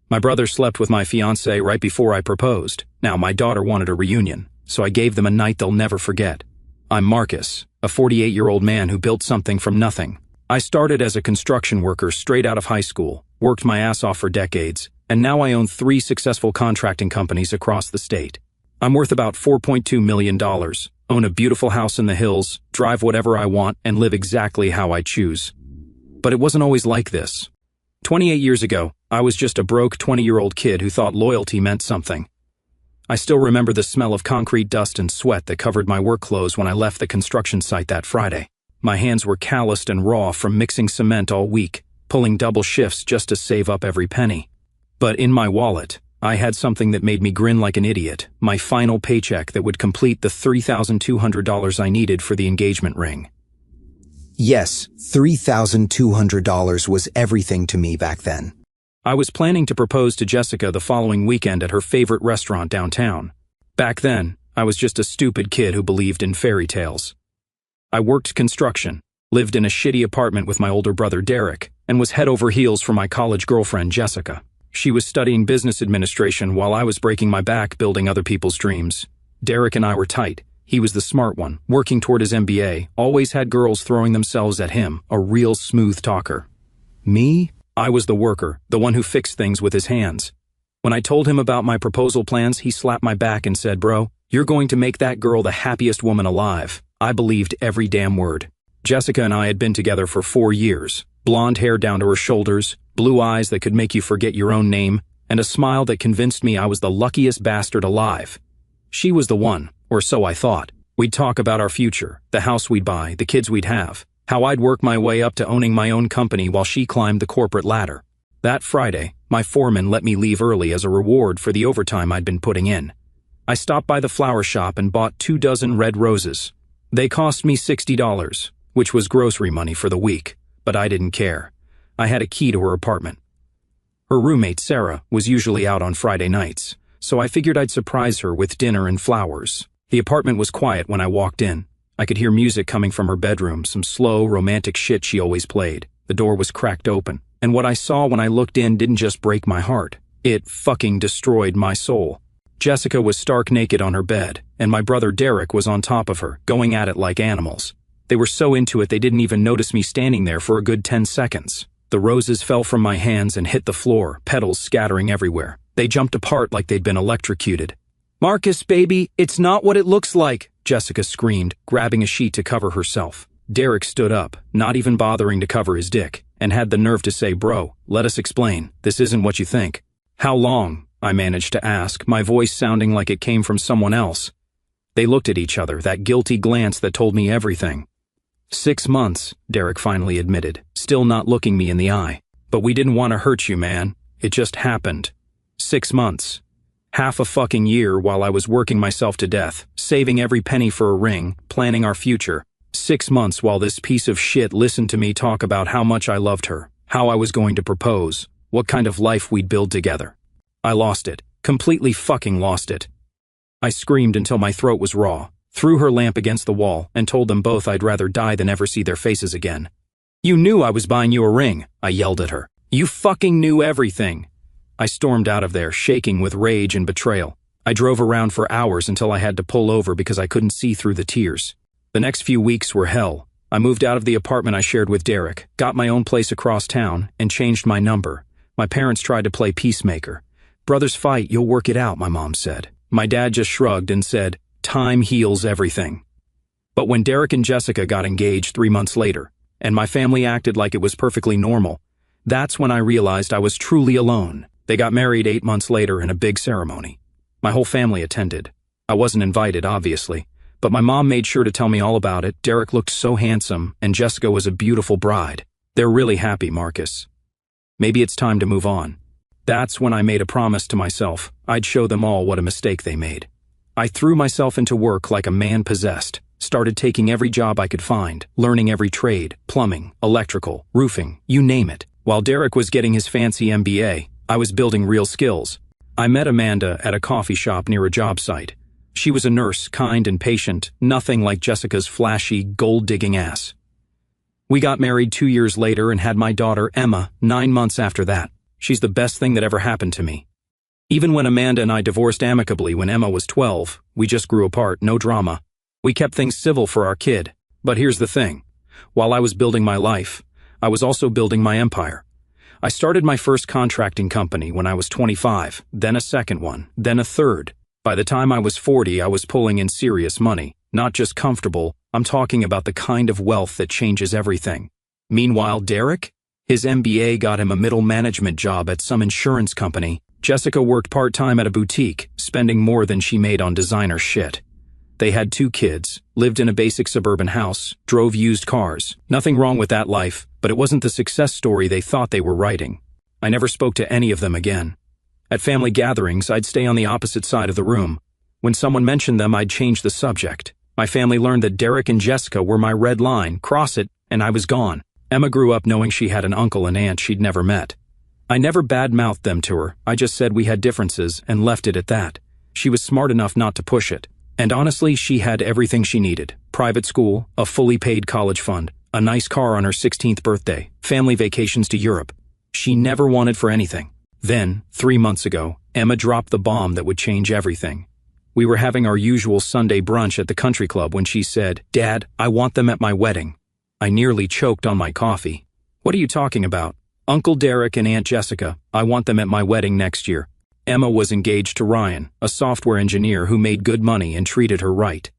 My brother slept with my fiancée right before I proposed. Now, my daughter wanted a reunion, so I gave them a night they'll never forget. I'm Marcus, a 48-year-old man who built something from nothing. I started as a construction worker straight out of high school, worked my ass off for decades, and now I own 3 successful contracting companies across the state. I'm worth about $4.2 million, own a beautiful house in the hills, drive whatever I want, and live exactly how I choose. But it wasn't always like this. 28 years ago, I was just a broke 20-year-old kid who thought loyalty meant something. I still remember the smell of concrete dust and sweat that covered my work clothes when I left the construction site that Friday. My hands were calloused and raw from mixing cement all week, pulling double shifts just to save up every penny. But in my wallet, I had something that made me grin like an idiot, my final paycheck that would complete the $3,200 I needed for the engagement ring. Yes, $3,200 was everything to me back then. I was planning to propose to Jessica the following weekend at her favorite restaurant downtown. Back then, I was just a stupid kid who believed in fairy tales. I worked construction, lived in a shitty apartment with my older brother Derek, and was head over heels for my college girlfriend Jessica. She was studying business administration while I was breaking my back building other people's dreams. Derek and I were tight. He was the smart one, working toward his MBA, always had girls throwing themselves at him, a real smooth talker. Me? I was the worker, the one who fixed things with his hands. When I told him about my proposal plans, he slapped my back and said, "Bro, you're going to make that girl the happiest woman alive." I believed every damn word. Jessica and I had been together for 4 years. Blonde hair down to her shoulders, blue eyes that could make you forget your own name, and a smile that convinced me I was the luckiest bastard alive. She was the one, or so I thought. We'd talk about our future, the house we'd buy, the kids we'd have, how I'd work my way up to owning my own company while she climbed the corporate ladder. That Friday, my foreman let me leave early as a reward for the overtime I'd been putting in. I stopped by the flower shop and bought 2 dozen red roses. They cost me $60, which was grocery money for the week, but I didn't care. I had a key to her apartment. Her roommate, Sarah, was usually out on Friday nights, so I figured I'd surprise her with dinner and flowers. The apartment was quiet when I walked in. I could hear music coming from her bedroom, some slow, romantic shit she always played. The door was cracked open, and what I saw when I looked in didn't just break my heart. It fucking destroyed my soul. Jessica was stark naked on her bed, and my brother Derek was on top of her, going at it like animals. They were so into it they didn't even notice me standing there for a good 10 seconds. The roses fell from my hands and hit the floor, petals scattering everywhere. They jumped apart like they'd been electrocuted. "Marcus, baby, it's not what it looks like," Jessica screamed, grabbing a sheet to cover herself. Derek stood up, not even bothering to cover his dick, and had the nerve to say, "Bro, let us explain. This isn't what you think." "How long?" I managed to ask, my voice sounding like it came from someone else. They looked at each other, that guilty glance that told me everything. 6 months, Derek finally admitted, still not looking me in the eye. "But we didn't want to hurt you, man. It just happened." 6 months. Half a fucking year while I was working myself to death, saving every penny for a ring, planning our future. 6 months while this piece of shit listened to me talk about how much I loved her, how I was going to propose, what kind of life we'd build together. I lost it. Completely fucking lost it. I screamed until my throat was raw, threw her lamp against the wall, and told them both I'd rather die than ever see their faces again. "You knew I was buying you a ring," I yelled at her. "You fucking knew everything." I stormed out of there, shaking with rage and betrayal. I drove around for hours until I had to pull over because I couldn't see through the tears. The next few weeks were hell. I moved out of the apartment I shared with Derek, got my own place across town, and changed my number. My parents tried to play peacemaker. "Brothers fight, you'll work it out," my mom said. My dad just shrugged and said, "Time heals everything." But when Derek and Jessica got engaged 3 months later, and my family acted like it was perfectly normal, that's when I realized I was truly alone. They got married 8 months later in a big ceremony. My whole family attended. I wasn't invited, obviously, but my mom made sure to tell me all about it. Derek looked so handsome, and Jessica was a beautiful bride. They're really happy, Marcus. Maybe it's time to move on. That's when I made a promise to myself. I'd show them all what a mistake they made. I threw myself into work like a man possessed, started taking every job I could find, learning every trade, plumbing, electrical, roofing, you name it. While Derek was getting his fancy MBA, I was building real skills. I met Amanda at a coffee shop near a job site. She was a nurse, kind and patient, nothing like Jessica's flashy, gold-digging ass. We got married 2 years later and had my daughter, Emma, 9 months after that. She's the best thing that ever happened to me. Even when Amanda and I divorced amicably when Emma was 12, we just grew apart, no drama. We kept things civil for our kid. But here's the thing. While I was building my life, I was also building my empire. I started my first contracting company when I was 25, then a second one, then a third. By the time I was 40, I was pulling in serious money, not just comfortable. I'm talking about the kind of wealth that changes everything. Meanwhile, Derek? His MBA got him a middle management job at some insurance company. Jessica worked part-time at a boutique, spending more than she made on designer shit. They had 2 kids, lived in a basic suburban house, drove used cars. Nothing wrong with that life, but it wasn't the success story they thought they were writing. I never spoke to any of them again. At family gatherings, I'd stay on the opposite side of the room. When someone mentioned them, I'd change the subject. My family learned that Derek and Jessica were my red line. Cross it, and I was gone. Emma grew up knowing she had an uncle and aunt she'd never met. I never bad-mouthed them to her. I just said we had differences and left it at that. She was smart enough not to push it. And honestly, she had everything she needed. Private school, a fully paid college fund, a nice car on her 16th birthday, family vacations to Europe. She never wanted for anything. Then, 3 months ago, Emma dropped the bomb that would change everything. We were having our usual Sunday brunch at the country club when she said, "Dad, I want them at my wedding." I nearly choked on my coffee. "What are you talking about?" "Uncle Derek and Aunt Jessica. I want them at my wedding next year." Emma was engaged to Ryan, a software engineer who made good money and treated her right.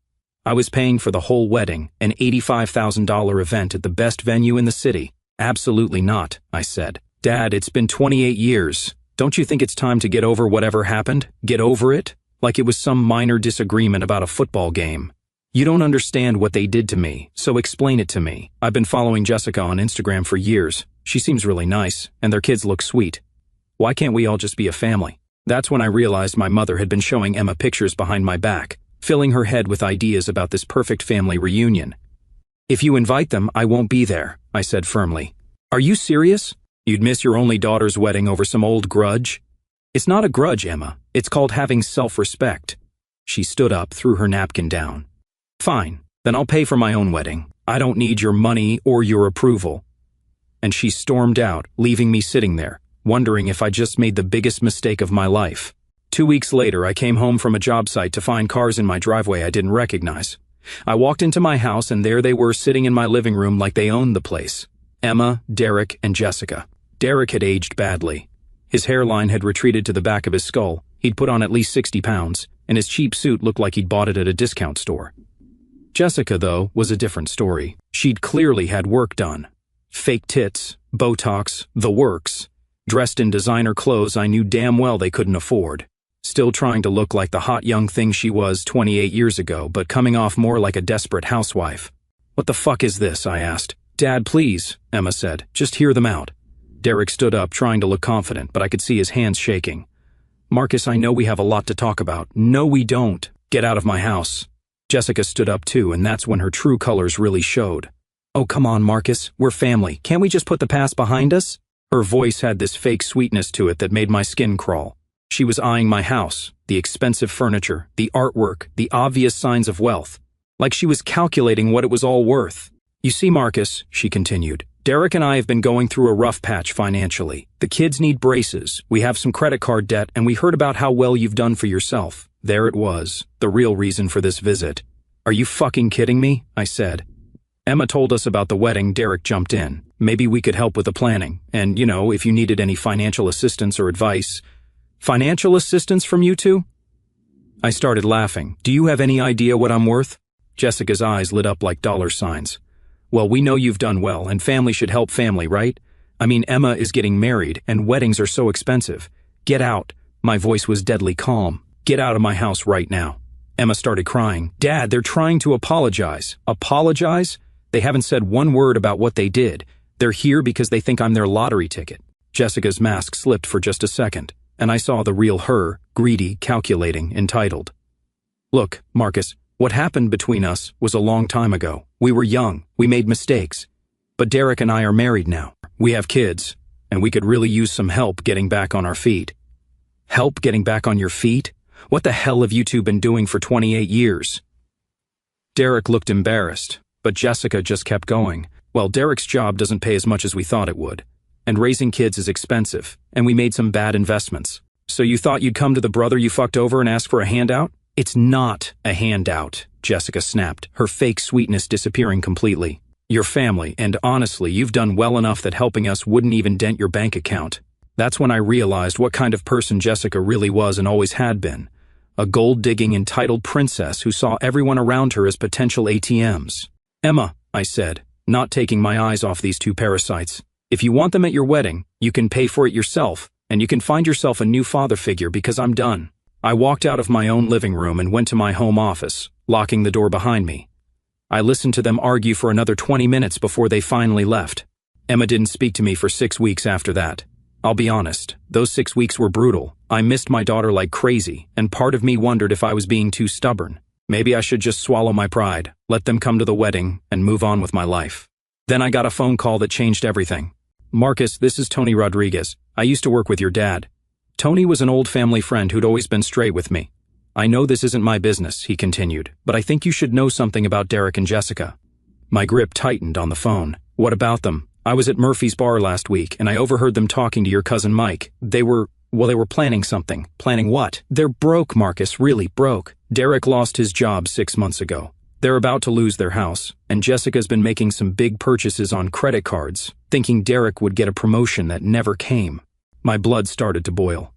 I was paying for the whole wedding, an $85,000 event at the best venue in the city. "Absolutely not," I said. "Dad, it's been 28 years. Don't you think it's time to get over whatever happened? Get over it? Like it was some minor disagreement about a football game. You don't understand what they did to me, so explain it to me. I've been following Jessica on Instagram for years. She seems really nice, and their kids look sweet. Why can't we all just be a family?" That's when I realized my mother had been showing Emma pictures behind my back, filling her head with ideas about this perfect family reunion. "If you invite them, I won't be there," I said firmly. "Are you serious? You'd miss your only daughter's wedding over some old grudge?" "It's not a grudge, Emma. It's called having self-respect." She stood up, threw her napkin down. "Fine, then I'll pay for my own wedding. I don't need your money or your approval." And she stormed out, leaving me sitting there, wondering if I just made the biggest mistake of my life. 2 weeks later, I came home from a job site to find cars in my driveway I didn't recognize. I walked into my house and there they were sitting in my living room like they owned the place. Emma, Derek, and Jessica. Derek had aged badly. His hairline had retreated to the back of his skull. He'd put on at least 60 pounds, and his cheap suit looked like he'd bought it at a discount store. Jessica, though, was a different story. She'd clearly had work done. Fake tits, Botox, the works. Dressed in designer clothes I knew damn well they couldn't afford. Still trying to look like the hot young thing she was 28 years ago, but coming off more like a desperate housewife. "What the fuck is this?" I asked. "Dad, please," Emma said. "Just hear them out." Derek stood up, trying to look confident, but I could see his hands shaking. "Marcus, I know we have a lot to talk about." "No, we don't. Get out of my house." Jessica stood up too, and that's when her true colors really showed. "Oh, come on, Marcus. We're family. Can't we just put the past behind us?" Her voice had this fake sweetness to it that made my skin crawl. She was eyeing my house, the expensive furniture, the artwork, the obvious signs of wealth. Like she was calculating what it was all worth. "You see, Marcus," she continued, "Derek and I have been going through a rough patch financially. The kids need braces, we have some credit card debt, and we heard about how well you've done for yourself." There it was, the real reason for this visit. "Are you fucking kidding me?" I said. Emma told us about the wedding. Derek jumped in. "Maybe we could help with the planning, and, if you needed any financial assistance or advice." "Financial assistance from you two?" I started laughing. "Do you have any idea what I'm worth?" Jessica's eyes lit up like dollar signs. "Well, we know you've done well, and family should help family, right? I mean, Emma is getting married, and weddings are so expensive. Get out." My voice was deadly calm. "Get out of my house right now." Emma started crying. "Dad, they're trying to apologize." "Apologize? They haven't said one word about what they did. They're here because they think I'm their lottery ticket." Jessica's mask slipped for just a second, and I saw the real her, greedy, calculating, entitled. "Look, Marcus, what happened between us was a long time ago. We were young, we made mistakes. But Derek and I are married now. We have kids, and we could really use some help getting back on our feet." "Help getting back on your feet? What the hell have you two been doing for 28 years? Derek looked embarrassed, but Jessica just kept going. "Well, Derek's job doesn't pay as much as we thought it would. and raising kids is expensive, and we made some bad investments. So you thought you'd come to the brother you fucked over and ask for a handout? It's not a handout, Jessica snapped, her fake sweetness disappearing completely. Your family, and honestly, you've done well enough that helping us wouldn't even dent your bank account. That's when I realized what kind of person Jessica really was and always had been. A gold-digging entitled princess who saw everyone around her as potential ATMs. Emma, I said, not taking my eyes off these two parasites. If you want them at your wedding, you can pay for it yourself, and you can find yourself a new father figure because I'm done. I walked out of my own living room and went to my home office, locking the door behind me. I listened to them argue for another 20 minutes before they finally left. Emma didn't speak to me for 6 weeks after that. I'll be honest, those 6 weeks were brutal. I missed my daughter like crazy, and part of me wondered if I was being too stubborn. Maybe I should just swallow my pride, let them come to the wedding, and move on with my life. Then I got a phone call that changed everything. Marcus, this is Tony Rodriguez. I used to work with your dad. Tony was an old family friend who'd always been straight with me. I know this isn't my business, he continued, but I think you should know something about Derek and Jessica. My grip tightened on the phone. What about them? I was at Murphy's bar last week, and I overheard them talking to your cousin Mike. They were planning something. Planning what? They're broke, Marcus, really broke. Derek lost his job 6 months ago. They're about to lose their house, and Jessica's been making some big purchases on credit cards, thinking Derek would get a promotion that never came. My blood started to boil.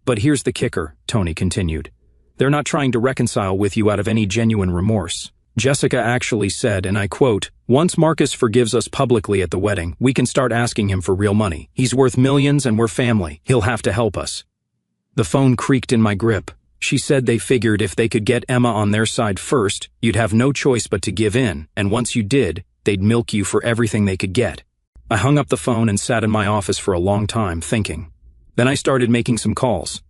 But here's the kicker, Tony continued. They're not trying to reconcile with you out of any genuine remorse. Jessica actually said, and I quote, "Once Marcus forgives us publicly at the wedding, we can start asking him for real money. He's worth millions and we're family. He'll have to help us." The phone creaked in my grip. She said they figured if they could get Emma on their side first, you'd have no choice but to give in, and once you did, they'd milk you for everything they could get. I hung up the phone and sat in my office for a long time, thinking. Then I started making some calls.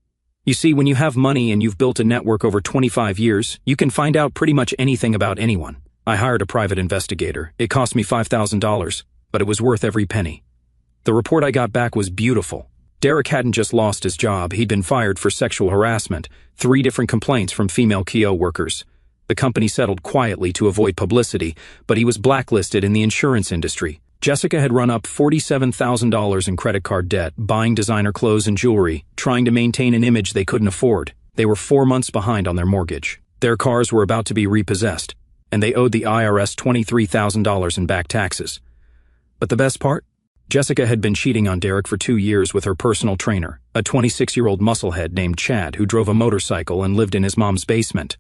You see, when you have money and you've built a network over 25 years, you can find out pretty much anything about anyone. I hired a private investigator. It cost me $5,000, but it was worth every penny. The report I got back was beautiful. Derek hadn't just lost his job, he'd been fired for sexual harassment, 3 different complaints from female Kio workers. The company settled quietly to avoid publicity, but he was blacklisted in the insurance industry. Jessica had run up $47,000 in credit card debt, buying designer clothes and jewelry, trying to maintain an image they couldn't afford. They were 4 months behind on their mortgage. Their cars were about to be repossessed, and they owed the IRS $23,000 in back taxes. But the best part? Jessica had been cheating on Derek for 2 years with her personal trainer, a 26-year-old musclehead named Chad who drove a motorcycle and lived in his mom's basement.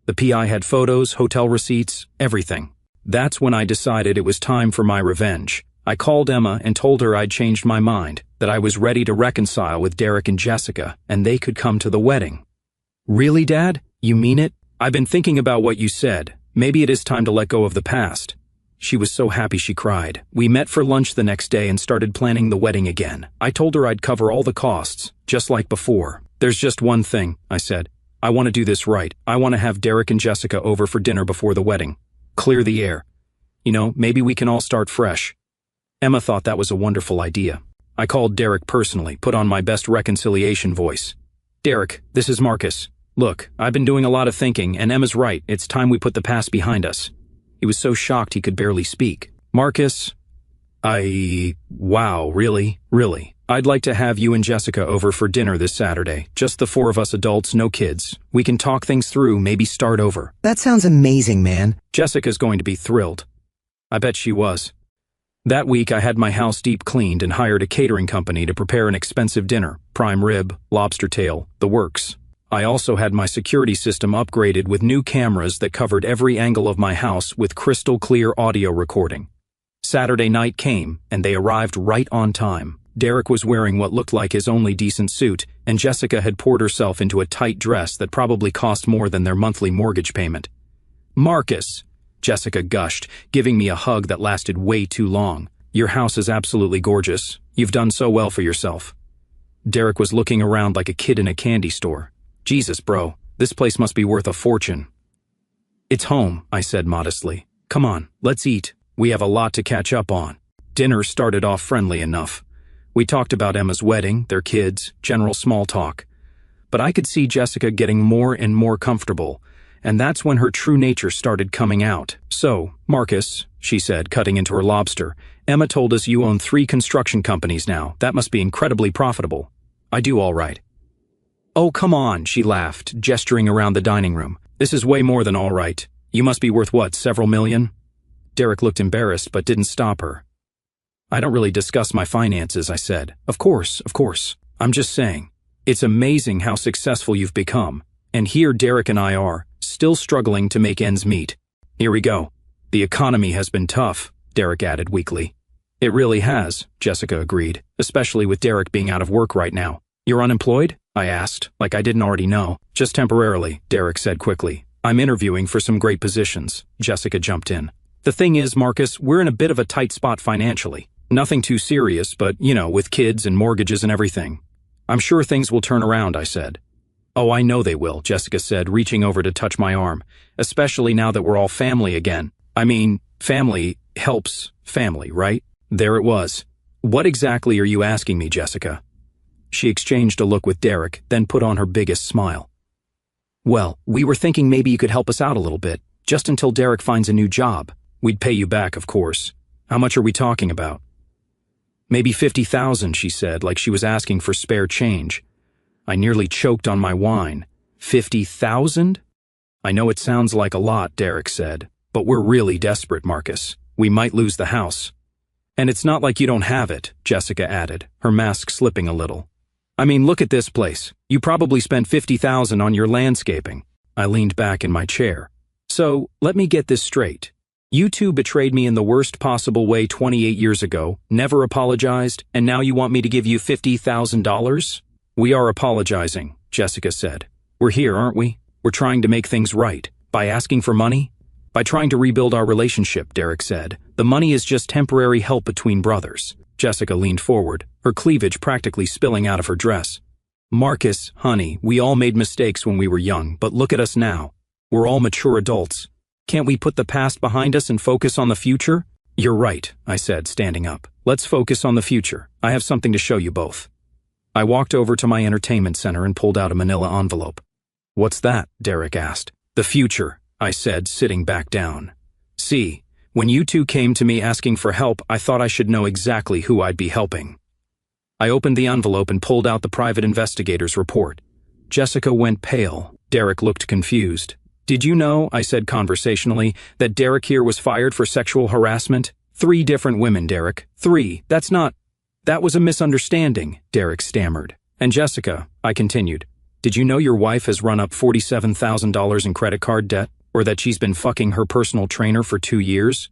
The PI had photos, hotel receipts, everything. That's when I decided it was time for my revenge. I called Emma and told her I'd changed my mind, that I was ready to reconcile with Derek and Jessica, and they could come to the wedding. Really, Dad? You mean it? I've been thinking about what you said. Maybe it is time to let go of the past. She was so happy she cried. We met for lunch the next day and started planning the wedding again. I told her I'd cover all the costs, just like before. There's just one thing, I said. I want to do this right. I want to have Derek and Jessica over for dinner before the wedding. Clear the air. You know, maybe we can all start fresh. Emma thought that was a wonderful idea. I called Derek personally, put on my best reconciliation voice. Derek, this is Marcus. Look, I've been doing a lot of thinking, and Emma's right. It's time we put the past behind us. He was so shocked he could barely speak. Marcus, wow, really? I'd like to have you and Jessica over for dinner this Saturday. Just the 4 of us adults, no kids. We can talk things through, maybe start over. That sounds amazing, man. Jessica's going to be thrilled. I bet she was. That week I had my house deep cleaned and hired a catering company to prepare an expensive dinner, prime rib, lobster tail, the works. I also had my security system upgraded with new cameras that covered every angle of my house with crystal clear audio recording. Saturday night came, and they arrived right on time. Derek was wearing what looked like his only decent suit, and Jessica had poured herself into a tight dress that probably cost more than their monthly mortgage payment. Marcus, Jessica gushed, giving me a hug that lasted way too long. Your house is absolutely gorgeous. You've done so well for yourself. Derek was looking around like a kid in a candy store. Jesus, bro, this place must be worth a fortune. It's home, I said modestly. Come on, let's eat. We have a lot to catch up on. Dinner started off friendly enough. We talked about Emma's wedding, their kids, general small talk. But I could see Jessica getting more and more comfortable, and that's when her true nature started coming out. "So, Marcus," she said, cutting into her lobster, "Emma told us you own 3 construction companies now. That must be incredibly profitable." "I do all right." "Oh, come on," she laughed, gesturing around the dining room. "This is way more than all right. You must be worth what, several million?" Derek looked embarrassed but didn't stop her. "I don't really discuss my finances," I said. Of course. I'm just saying. It's amazing how successful you've become. And here Derek and I are, still struggling to make ends meet." "Here we go. The economy has been tough," Derek added weakly. "It really has," Jessica agreed, "especially with Derek being out of work right now." "You're unemployed?" I asked, like I didn't already know. "Just temporarily," Derek said quickly. "I'm interviewing for some great positions," Jessica jumped in. "The thing is, Marcus, we're in a bit of a tight spot financially. Nothing too serious, but, with kids and mortgages and everything. I'm sure things will turn around," I said. "Oh, I know they will," Jessica said, reaching over to touch my arm, "especially now that we're all family again. I mean, family helps family, right?" There it was. "What exactly are you asking me, Jessica?" She exchanged a look with Derek, then put on her biggest smile. "Well, we were thinking maybe you could help us out a little bit, just until Derek finds a new job. We'd pay you back, of course. How much are we talking about?" "Maybe 50,000, she said, like she was asking for spare change. I nearly choked on my wine. 50,000? "I know it sounds like a lot," Derek said, "but we're really desperate, Marcus. We might lose the house." "And it's not like you don't have it," Jessica added, her mask slipping a little. "I mean, look at this place. You probably spent 50,000 on your landscaping." I leaned back in my chair. "So, let me get this straight. You two betrayed me in the worst possible way 28 years ago, never apologized, and now you want me to give you $50,000? "We are apologizing," Jessica said. "We're here, aren't we? We're trying to make things right. By asking for money? By trying to rebuild our relationship," Derek said. "The money is just temporary help between brothers." Jessica leaned forward, her cleavage practically spilling out of her dress. "Marcus, honey, we all made mistakes when we were young, but look at us now. We're all mature adults. Can't we put the past behind us and focus on the future?" "You're right," I said, standing up. "Let's focus on the future. I have something to show you both." I walked over to my entertainment center and pulled out a manila envelope. "What's that?" Derek asked. "The future," I said, sitting back down. "See, when you two came to me asking for help, I thought I should know exactly who I'd be helping." I opened the envelope and pulled out the private investigator's report. Jessica went pale. Derek looked confused. "Did you know," I said conversationally, "that Derek here was fired for sexual harassment? 3 different women, Derek. 3. That was a misunderstanding," Derek stammered. "And Jessica," I continued, "did you know your wife has run up $47,000 in credit card debt? Or that she's been fucking her personal trainer for 2 years?"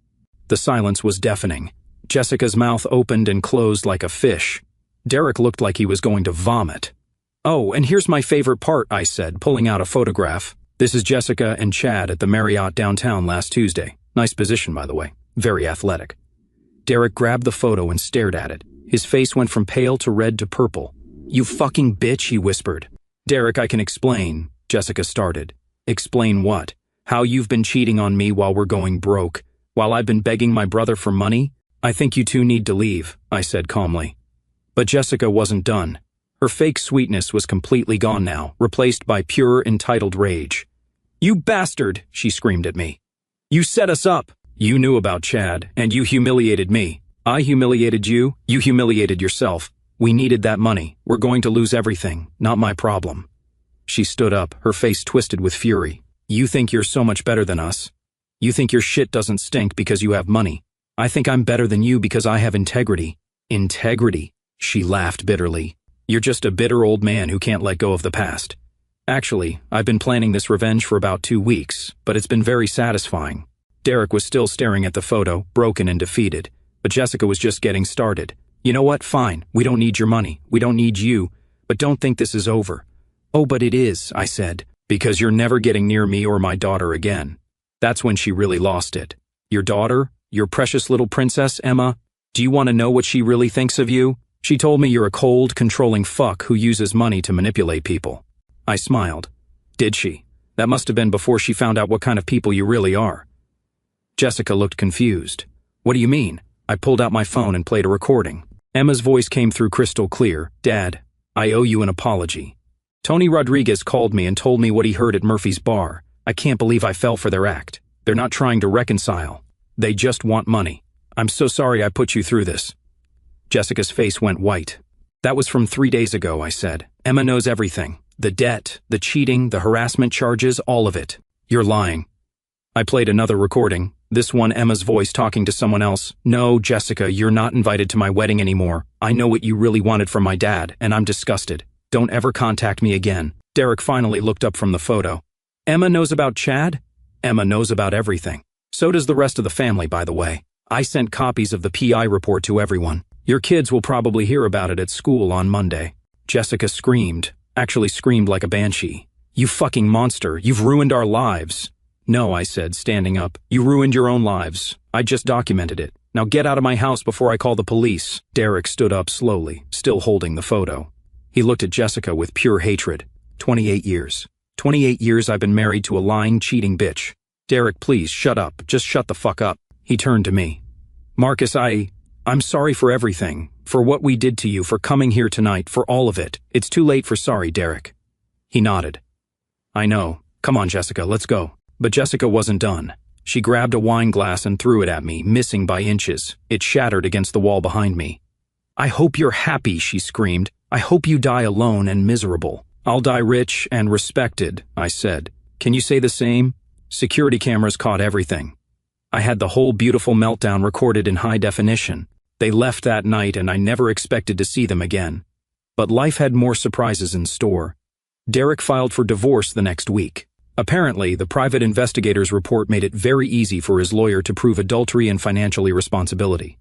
The silence was deafening. Jessica's mouth opened and closed like a fish. Derek looked like he was going to vomit. "Oh, and here's my favorite part," I said, pulling out a photograph. "This is Jessica and Chad at the Marriott downtown last Tuesday. Nice position, by the way. Very athletic." Derek grabbed the photo and stared at it. His face went from pale to red to purple. "You fucking bitch," he whispered. "Derek, I can explain," Jessica started. "Explain what? How you've been cheating on me while we're going broke, while I've been begging my brother for money? I think you two need to leave," I said calmly. But Jessica wasn't done. Her fake sweetness was completely gone now, replaced by pure, entitled rage. "You bastard," she screamed at me. "You set us up. You knew about Chad, and you humiliated me. I humiliated you, you humiliated yourself. We needed that money. We're going to lose everything. Not my problem." She stood up, her face twisted with fury. "You think you're so much better than us. You think your shit doesn't stink because you have money. I think I'm better than you because I have integrity." "Integrity?" She laughed bitterly. "You're just a bitter old man who can't let go of the past. Actually, I've been planning this revenge for about 2 weeks, but it's been very satisfying." Derek was still staring at the photo, broken and defeated, but Jessica was just getting started. "You know what? Fine. We don't need your money. We don't need you. But don't think this is over." "Oh, but it is," I said, "because you're never getting near me or my daughter again." That's when she really lost it. "Your daughter? Your precious little princess, Emma? Do you want to know what she really thinks of you? She told me you're a cold, controlling fuck who uses money to manipulate people." I smiled. "Did she? That must have been before she found out what kind of people you really are." Jessica looked confused. "What do you mean?" I pulled out my phone and played a recording. Emma's voice came through crystal clear. "Dad, I owe you an apology. Tony Rodriguez called me and told me what he heard at Murphy's bar. I can't believe I fell for their act. They're not trying to reconcile. They just want money. I'm so sorry I put you through this. Jessica's face went white. That was from 3 days ago, I said. Emma knows everything. The debt, the cheating, the harassment charges, all of it. You're lying. I played another recording, this one Emma's voice talking to someone else. No, Jessica, you're not invited to my wedding anymore. I know what you really wanted from my dad, and I'm disgusted. Don't ever contact me again. Derek finally looked up from the photo. Emma knows about Chad? Emma knows about everything. So does the rest of the family, by the way. I sent copies of the PI report to everyone. Your kids will probably hear about it at school on Monday. Jessica screamed, actually screamed like a banshee. You fucking monster, you've ruined our lives. No, I said, standing up. You ruined your own lives. I just documented it. Now get out of my house before I call the police. Derek stood up slowly, still holding the photo. He looked at Jessica with pure hatred. 28 years. 28 years I've been married to a lying, cheating bitch. Derek, please, shut up. Just shut the fuck up. He turned to me. Marcus, I'm sorry for everything. For what we did to you, for coming here tonight, for all of it. It's too late for sorry, Derek. He nodded. I know. Come on, Jessica, let's go. But Jessica wasn't done. She grabbed a wine glass and threw it at me, missing by inches. It shattered against the wall behind me. I hope you're happy, she screamed. I hope you die alone and miserable. I'll die rich and respected, I said. Can you say the same? Security cameras caught everything. I had the whole beautiful meltdown recorded in high definition. They left that night and I never expected to see them again. But life had more surprises in store. Derek filed for divorce the next week. Apparently, the private investigator's report made it very easy for his lawyer to prove adultery and financial irresponsibility.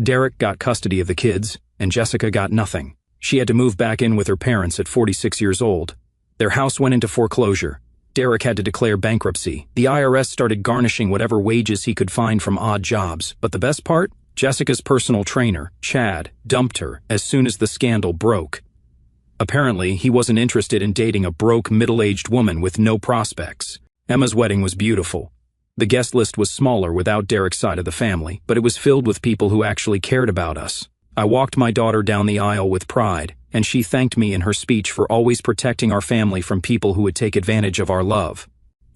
Derek got custody of the kids, and Jessica got nothing. She had to move back in with her parents at 46 years old. Their house went into foreclosure. Derek had to declare bankruptcy. The IRS started garnishing whatever wages he could find from odd jobs. But the best part? Jessica's personal trainer, Chad, dumped her as soon as the scandal broke. Apparently, he wasn't interested in dating a broke, middle-aged woman with no prospects. Emma's wedding was beautiful. The guest list was smaller without Derek's side of the family, but it was filled with people who actually cared about us. I walked my daughter down the aisle with pride, and she thanked me in her speech for always protecting our family from people who would take advantage of our love.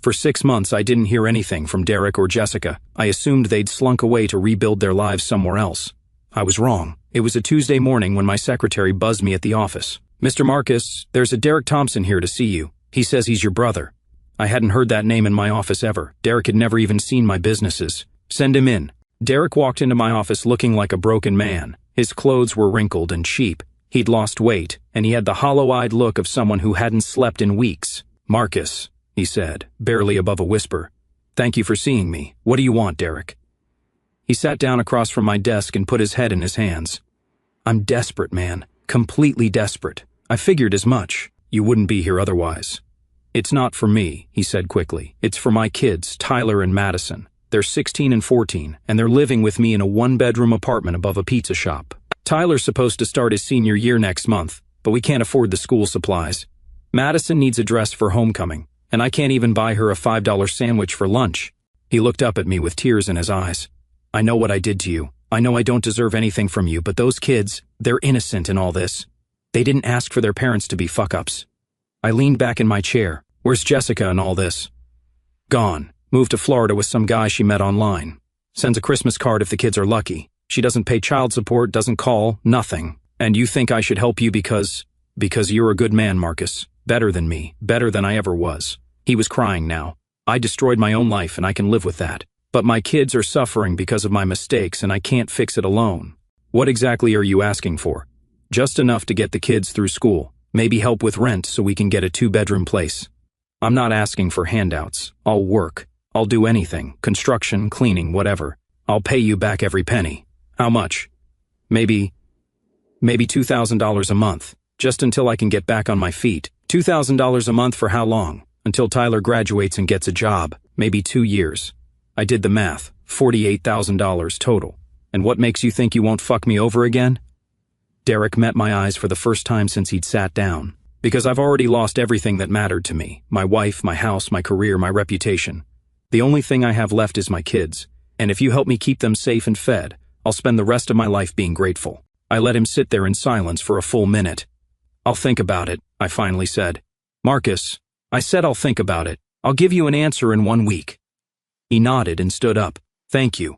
For 6 months, I didn't hear anything from Derek or Jessica. I assumed they'd slunk away to rebuild their lives somewhere else. I was wrong. It was a Tuesday morning when my secretary buzzed me at the office. Mr. Marcus, there's a Derek Thompson here to see you. He says he's your brother. I hadn't heard that name in my office ever. Derek had never even seen my businesses. Send him in. Derek walked into my office looking like a broken man. His clothes were wrinkled and cheap. He'd lost weight, and he had the hollow-eyed look of someone who hadn't slept in weeks. Marcus, he said, barely above a whisper. Thank you for seeing me. What do you want, Derek? He sat down across from my desk and put his head in his hands. I'm desperate, man. Completely desperate. I figured as much. You wouldn't be here otherwise. It's not for me, he said quickly. It's for my kids, Tyler and Madison. They're 16 and 14, and they're living with me in a one-bedroom apartment above a pizza shop. Tyler's supposed to start his senior year next month, but we can't afford the school supplies. Madison needs a dress for homecoming, and I can't even buy her a $5 sandwich for lunch. He looked up at me with tears in his eyes. I know what I did to you. I know I don't deserve anything from you, but those kids, they're innocent in all this. They didn't ask for their parents to be fuck-ups. I leaned back in my chair. Where's Jessica in all this? Gone. Moved to Florida with some guy she met online. Sends a Christmas card if the kids are lucky. She doesn't pay child support, doesn't call, nothing. And you think I should help you because you're a good man, Marcus. Better than me. Better than I ever was. He was crying now. I destroyed my own life and I can live with that. But my kids are suffering because of my mistakes and I can't fix it alone. What exactly are you asking for? Just enough to get the kids through school. Maybe help with rent so we can get a 2-bedroom place. I'm not asking for handouts. I'll work. I'll do anything. Construction, cleaning, whatever. I'll pay you back every penny. How much? Maybe $2,000 a month. Just until I can get back on my feet. $2,000 a month for how long? Until Tyler graduates and gets a job. Maybe 2 years. I did the math. $48,000 total. And what makes you think you won't fuck me over again? Derek met my eyes for the first time since he'd sat down. Because I've already lost everything that mattered to me. My wife, my house, my career, my reputation. The only thing I have left is my kids. And if you help me keep them safe and fed, I'll spend the rest of my life being grateful. I let him sit there in silence for a full minute. I'll think about it, I finally said. Marcus, I said I'll think about it. I'll give you an answer in 1 week. He nodded and stood up. Thank you.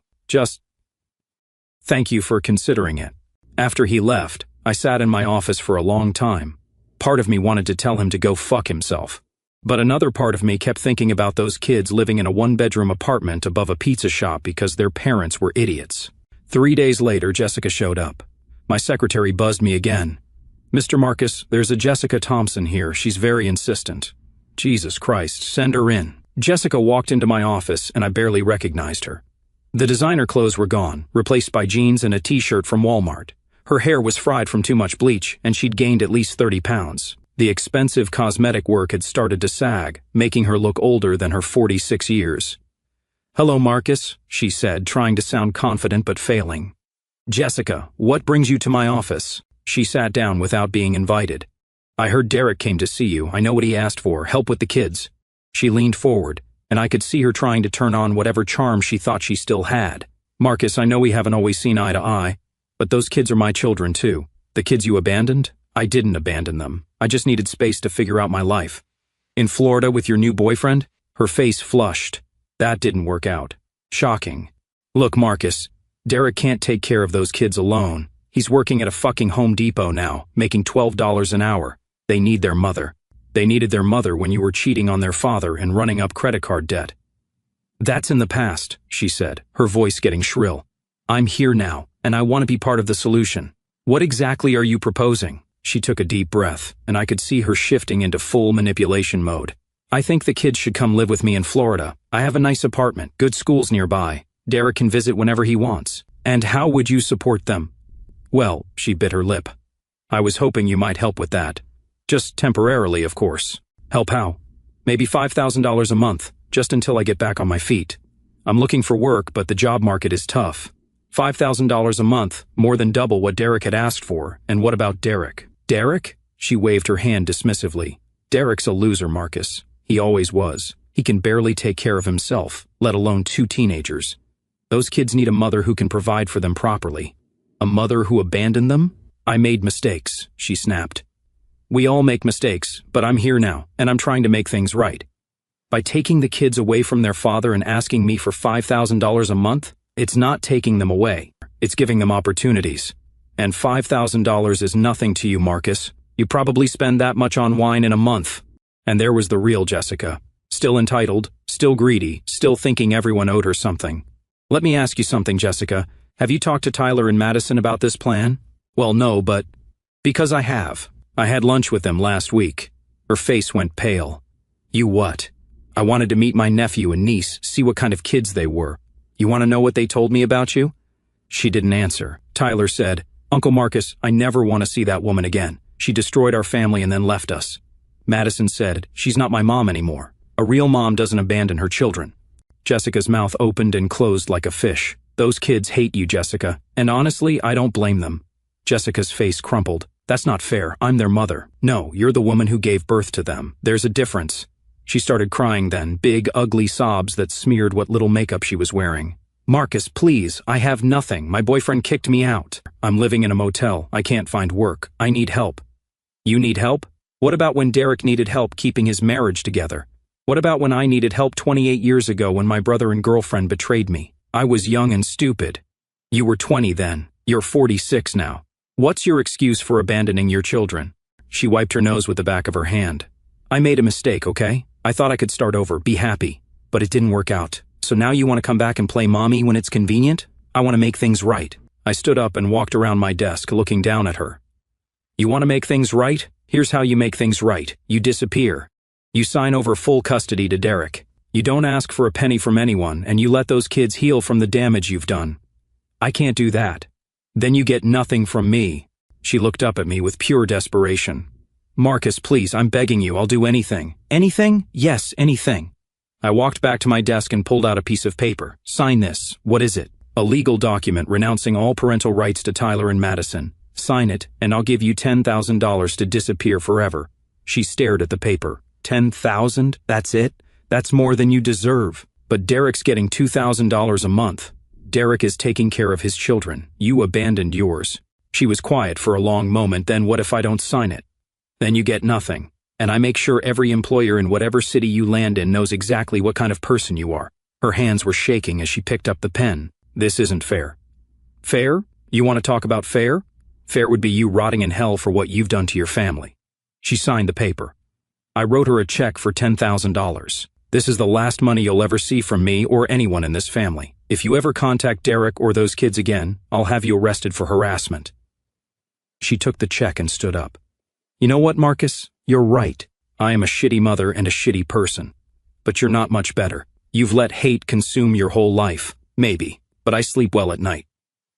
Thank you for considering it. After he left, I sat in my office for a long time. Part of me wanted to tell him to go fuck himself. But another part of me kept thinking about those kids living in a one-bedroom apartment above a pizza shop because their parents were idiots. 3 days later, Jessica showed up. My secretary buzzed me again. Mr. Marcus, there's a Jessica Thompson here. She's very insistent. Jesus Christ, send her in. Jessica walked into my office and I barely recognized her. The designer clothes were gone, replaced by jeans and a t-shirt from Walmart. Her hair was fried from too much bleach, and she'd gained at least 30 pounds. The expensive cosmetic work had started to sag, making her look older than her 46 years. Hello, Marcus, she said, trying to sound confident but failing. Jessica, what brings you to my office? She sat down without being invited. I heard Derek came to see you. I know what he asked for, help with the kids. She leaned forward, and I could see her trying to turn on whatever charm she thought she still had. Marcus, I know we haven't always seen eye to eye, but those kids are my children too. The kids you abandoned? I didn't abandon them. I just needed space to figure out my life. In Florida with your new boyfriend? Her face flushed. That didn't work out. Shocking. Look, Marcus, Derek can't take care of those kids alone. He's working at a fucking Home Depot now, making $12 an hour. They need their mother. They needed their mother when you were cheating on their father and running up credit card debt. That's in the past, she said, her voice getting shrill. I'm here now, and I want to be part of the solution. What exactly are you proposing? She took a deep breath, and I could see her shifting into full manipulation mode. I think the kids should come live with me in Florida. I have a nice apartment, good schools nearby. Derek can visit whenever he wants. And how would you support them? Well, she bit her lip. I was hoping you might help with that. Just temporarily, of course. Help how? Maybe $5,000 a month, just until I get back on my feet. I'm looking for work, but the job market is tough. $5,000 a month, more than double what Derek had asked for. And what about Derek? Derek? She waved her hand dismissively. Derek's a loser, Marcus. He always was. He can barely take care of himself, let alone 2 teenagers. Those kids need a mother who can provide for them properly. A mother who abandoned them? I made mistakes, she snapped. We all make mistakes, but I'm here now, and I'm trying to make things right. By taking the kids away from their father and asking me for $5,000 a month, it's not taking them away. It's giving them opportunities. And $5,000 is nothing to you, Marcus. You probably spend that much on wine in a month. And there was the real Jessica. Still entitled, still greedy, still thinking everyone owed her something. Let me ask you something, Jessica. Have you talked to Tyler and Madison about this plan? Well, no, but... Because I have. I had lunch with them last week. Her face went pale. You what? I wanted to meet my nephew and niece, see what kind of kids they were. You want to know what they told me about you? She didn't answer. Tyler said, Uncle Marcus, I never want to see that woman again. She destroyed our family and then left us. Madison said, she's not my mom anymore. A real mom doesn't abandon her children. Jessica's mouth opened and closed like a fish. Those kids hate you, Jessica, and honestly, I don't blame them. Jessica's face crumpled. That's not fair. I'm their mother. No, you're the woman who gave birth to them. There's a difference. She started crying then, big, ugly sobs that smeared what little makeup she was wearing. Marcus, please, I have nothing. My boyfriend kicked me out. I'm living in a motel. I can't find work. I need help. You need help? What about when Derek needed help keeping his marriage together? What about when I needed help 28 years ago when my brother and girlfriend betrayed me? I was young and stupid. You were 20 then. You're 46 now. What's your excuse for abandoning your children? She wiped her nose with the back of her hand. I made a mistake, okay? I thought I could start over, be happy. But it didn't work out. So now you want to come back and play mommy when it's convenient? I want to make things right. I stood up and walked around my desk, looking down at her. You want to make things right? Here's how you make things right. You disappear. You sign over full custody to Derek. You don't ask for a penny from anyone, and you let those kids heal from the damage you've done. I can't do that. Then you get nothing from me. She looked up at me with pure desperation. Marcus, please, I'm begging you, I'll do anything. Anything? Yes, anything. I walked back to my desk and pulled out a piece of paper. Sign this. What is it? A legal document renouncing all parental rights to Tyler and Madison. Sign it, and I'll give you $10,000 to disappear forever. She stared at the paper. 10,000? That's it? That's more than you deserve. But Derek's getting $2,000 a month. Derek is taking care of his children. You abandoned yours. She was quiet for a long moment. Then what if I don't sign it? Then you get nothing. And I make sure every employer in whatever city you land in knows exactly what kind of person you are. Her hands were shaking as she picked up the pen. This isn't fair. Fair? You want to talk about fair? Fair would be you rotting in hell for what you've done to your family. She signed the paper. I wrote her a check for $10,000. This is the last money you'll ever see from me or anyone in this family. If you ever contact Derek or those kids again, I'll have you arrested for harassment. She took the check and stood up. You know what, Marcus? You're right. I am a shitty mother and a shitty person. But you're not much better. You've let hate consume your whole life. Maybe. But I sleep well at night.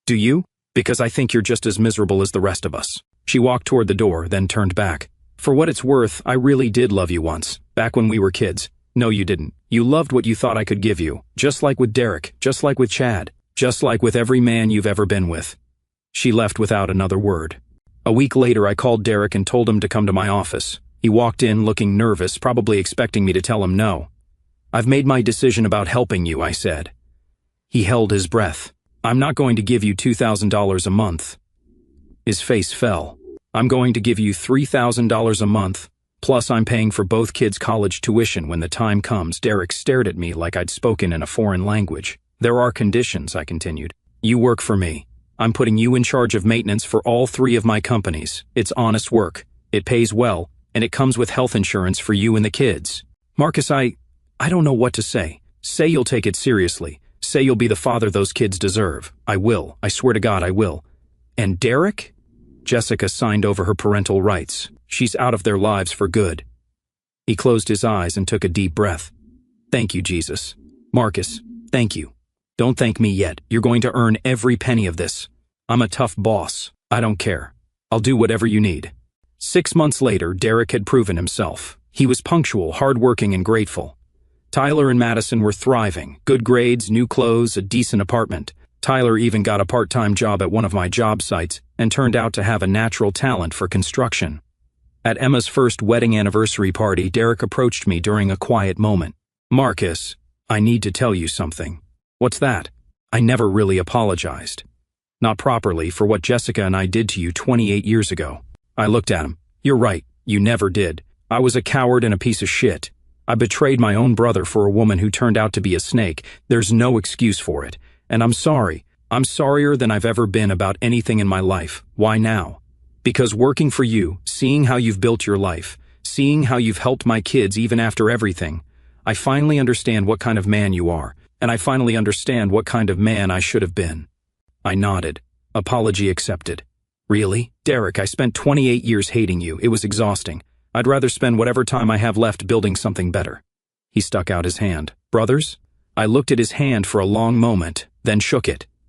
Do you? Because I think you're just as miserable as the rest of us. She walked toward the door, then turned back. For what it's worth, I really did love you once, back when we were kids. No, you didn't. You loved what you thought I could give you, just like with Derek, just like with Chad, just like with every man you've ever been with. She left without another word. A week later, I called Derek and told him to come to my office. He walked in looking nervous, probably expecting me to tell him no. I've made my decision about helping you, I said. He held his breath. I'm not going to give you $2,000 a month. His face fell. I'm going to give you $3,000 a month, plus I'm paying for both kids' college tuition when the time comes. Derek stared at me like I'd spoken in a foreign language. There are conditions, I continued. You work for me. I'm putting you in charge of maintenance for all 3 of my companies. It's honest work. It pays well, and it comes with health insurance for you and the kids. Marcus, I don't know what to say. Say you'll take it seriously. Say you'll be the father those kids deserve. I will. I swear to God I will. And Derek? Jessica signed over her parental rights. She's out of their lives for good. He closed his eyes and took a deep breath. Thank you, Jesus. Marcus, thank you. Don't thank me yet. You're going to earn every penny of this. I'm a tough boss. I don't care. I'll do whatever you need. 6 months later, Derek had proven himself. He was punctual, hardworking, and grateful. Tyler and Madison were thriving. Good grades, new clothes, a decent apartment. Tyler even got a part-time job at one of my job sites and turned out to have a natural talent for construction. At Emma's first wedding anniversary party, Derek approached me during a quiet moment. Marcus, I need to tell you something. What's that? I never really apologized. Not properly for what Jessica and I did to you 28 years ago. I looked at him. You're right, you never did. I was a coward and a piece of shit. I betrayed my own brother for a woman who turned out to be a snake. There's no excuse for it. And I'm sorry. I'm sorrier than I've ever been about anything in my life. Why now? Because working for you, seeing how you've built your life, seeing how you've helped my kids even after everything, I finally understand what kind of man you are, and I finally understand what kind of man I should have been. I nodded. Apology accepted. Really? Derek, I spent 28 years hating you. It was exhausting. I'd rather spend whatever time I have left building something better. He stuck out his hand. Brothers? I looked at his hand for a long moment, then shook it.